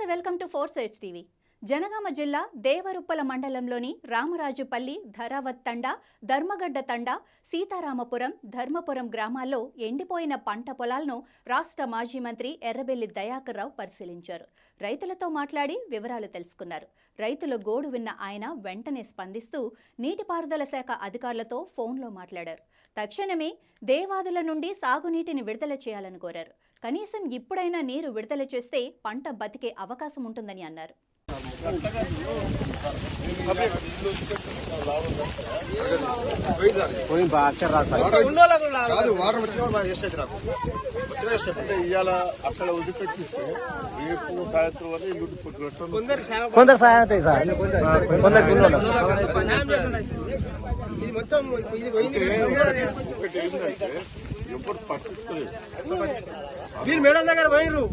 నమస్తే, welcome to 4 Sides TV. Jangaon జిల్లా దేవరుప్పల మండలంలోని రామరాజుపల్లి, ధరావత్ తండా, ధర్మగడ్డ తండా, సీతారామపురం, ధర్మపురం గ్రామాల్లో ఎండిపోయిన పంట పొలాలను రాష్ట్ర మాజీ మంత్రి ఎర్రబెల్లి దయాకర్ రావు పరిశీలించారు. రైతులతో మాట్లాడి వివరాలు తెలుసుకున్నారు. రైతుల గోడు విన్న ఆయన వెంటనే స్పందిస్తూ నీటిపారుదల శాఖ అధికారులతో ఫోన్లో మాట్లాడారు. తక్షణమే దేవాదుల నుండి సాగునీటిని విడుదల చేయాలని కోరారు. కనీసం ఇప్పుడైనా నీరు విడుదల చేస్తే పంట బతికే అవకాశం ఉంటుందని అన్నారు. కొందరు సాయం అవుతాయి సార్, ఎప్పుడు పట్టించుకోలేదు. మీరు మేడం దగ్గర పోయిర్రు,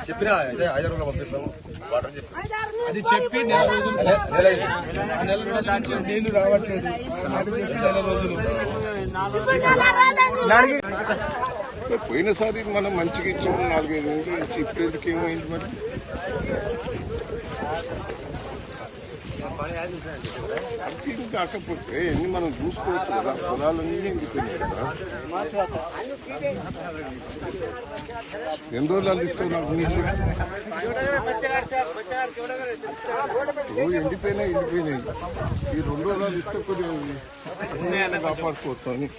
చెప్పినా 5 రోజులు పంపిస్తాము అది చెప్పి నెల రోజులు నీళ్లు రావట్లేదు. పోయినసారి మనం మంచిగా ఇచ్చాము, 4-5 రోజులు ఇచ్చి ఇప్పుడు ఏమైంది మరి? అది కాకపోతే ఎన్ని మనం చూసుకోవచ్చు కదా, పొలాలన్నీ ఎండిపోయినాయి కదా. ఎన్ని రోజులు అందిస్తావు నాకు నీళ్ళు? ఎండిపోయినాయి. ఈ 2 రోజులు ఇస్తే కొద్దిగా కాపాడుకోవచ్చు అని.